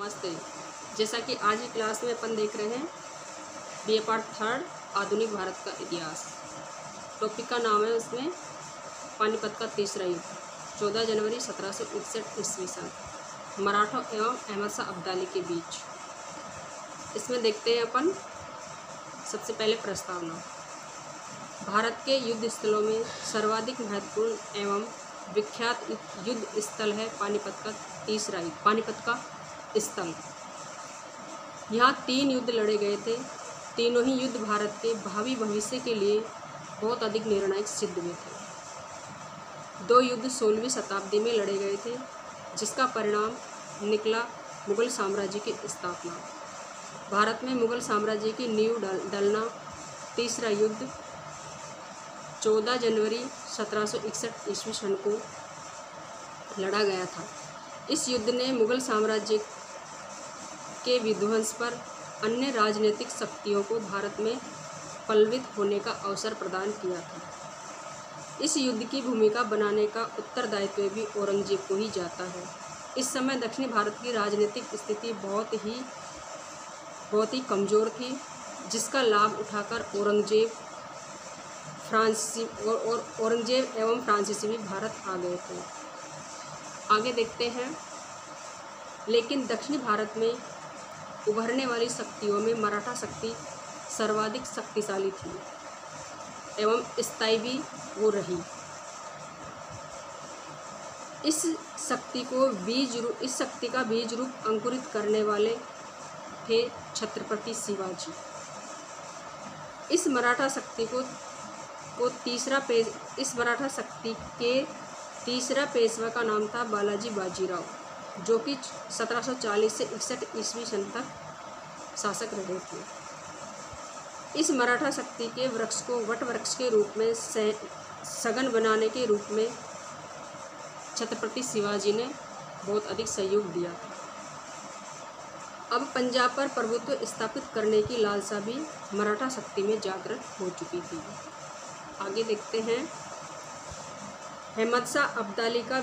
नमस्ते। जैसा कि आज की क्लास में अपन देख रहे हैं BA पार्ट 3 आधुनिक भारत का इतिहास। टॉपिक का नाम है उसमें पानीपत का तीसरा युद्ध 14 जनवरी 1761 ईस्वी सन मराठों एवं अहमद शाह अब्दाली के बीच। इसमें देखते हैं अपन सबसे पहले प्रस्तावना। भारत के युद्ध स्थलों में सर्वाधिक महत्वपूर्ण एवं विख्यात युद्ध स्थल है पानीपत का तीसरा युद्ध। पानीपत का स्थल, यहाँ 3 युद्ध लड़े गए थे। तीनों ही युद्ध भारत के भावी भविष्य के लिए बहुत अधिक निर्णायक सिद्ध हुए थे। 2 युद्ध 16वीं शताब्दी में लड़े गए थे, जिसका परिणाम निकला मुगल साम्राज्य की स्थापना। भारत में मुगल साम्राज्य की नींव डलना। तीसरा युद्ध 14 जनवरी 1761 ईस्वी सन को लड़ा गया था। इस युद्ध ने मुगल साम्राज्य के विध्वंस पर अन्य राजनीतिक शक्तियों को भारत में पल्लवित होने का अवसर प्रदान किया था। इस युद्ध की भूमिका बनाने का उत्तरदायित्व भी औरंगजेब को ही जाता है। इस समय दक्षिणी भारत की राजनीतिक स्थिति बहुत ही कमज़ोर थी, जिसका लाभ उठाकर औरंगजेब एवं फ्रांसीसी भी भारत आ गए थे। आगे देखते हैं। लेकिन दक्षिणी भारत में उभरने वाली शक्तियों में मराठा शक्ति सर्वाधिक शक्तिशाली थी एवं स्थायी भी वो रही। इस शक्ति का बीज रूप अंकुरित करने वाले थे छत्रपति शिवाजी। इस मराठा शक्ति के तीसरा पेशवा का नाम था बालाजी बाजीराव, जो कि 1740 से 61 ईस्वी सन तक शासक रहे थे। इस मराठा शक्ति के वृक्ष को वट वृक्ष के रूप में सघन बनाने के रूप में छत्रपति शिवाजी ने बहुत अधिक सहयोग दिया था। अब पंजाब पर प्रभुत्व स्थापित करने की लालसा भी मराठा शक्ति में जागृत हो चुकी थी। आगे देखते हैं। अहमद शाह अब्दाली का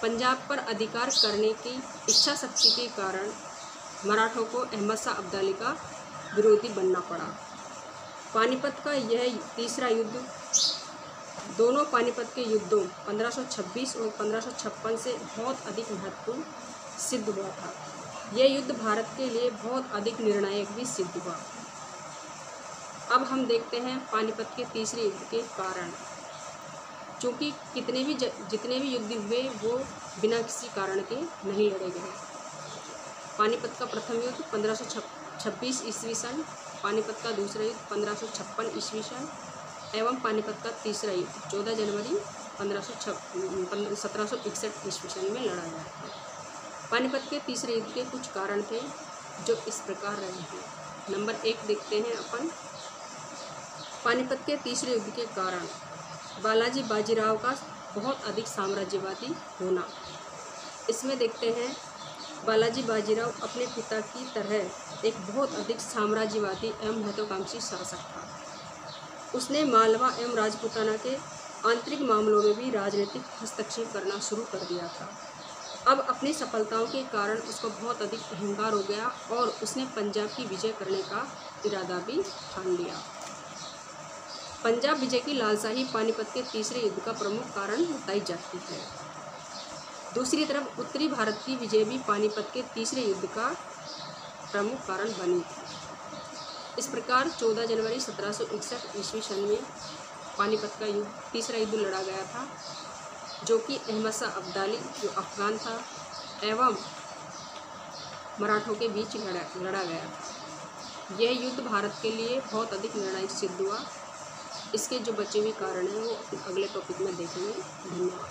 पंजाब पर अधिकार करने की इच्छा शक्ति के कारण मराठों को अहमद शाह अब्दाली का विरोधी बनना पड़ा। पानीपत का यह तीसरा युद्ध दोनों पानीपत के युद्धों 1526 और 1556 से बहुत अधिक महत्वपूर्ण सिद्ध हुआ था। यह युद्ध भारत के लिए बहुत अधिक निर्णायक भी सिद्ध हुआ। अब हम देखते हैं पानीपत के तीसरे युद्ध के कारण। चूँकि जितने भी युद्ध हुए वो बिना किसी कारण के नहीं लड़े गए। पानीपत का प्रथम युद्ध 1526 ईस्वी सन, पानीपत का दूसरा युद्ध 1556 ईस्वी सन एवं पानीपत का तीसरा युद्ध 14 जनवरी 1761 ईस्वी सन में लड़ा गया था। पानीपत के तीसरे युद्ध के कुछ कारण थे जो इस प्रकार रहे हैं। नंबर 1 देखते हैं अपन। पानीपत के तीसरे युद्ध के कारण बालाजी बाजीराव का बहुत अधिक साम्राज्यवादी होना। इसमें देखते हैं बालाजी बाजीराव अपने पिता की तरह एक बहुत अधिक साम्राज्यवादी एवं महत्वाकांक्षी शासक था। उसने मालवा एवं राजपूताना के आंतरिक मामलों में भी राजनीतिक हस्तक्षेप करना शुरू कर दिया था। अब अपनी सफलताओं के कारण उसको बहुत अधिक अहंकार हो गया और उसने पंजाब की विजय करने का इरादा भी ठान लिया। पंजाब विजय की लालसा ही पानीपत के तीसरे युद्ध का प्रमुख कारण बताई जाती है। दूसरी तरफ उत्तरी भारत की विजय भी पानीपत के तीसरे युद्ध का प्रमुख कारण बनी थी। इस प्रकार 14 जनवरी 1761 ईस्वी सन में पानीपत का तीसरा युद्ध लड़ा गया था, जो कि अहमद शाह अब्दाली जो अफगान था एवं मराठों के बीच लड़ा गया था। यह युद्ध भारत के लिए बहुत अधिक निर्णायक सिद्ध हुआ। इसके जो बचे हुए कारण हैं वो अगले टॉपिक में देखेंगे। धन्यवाद।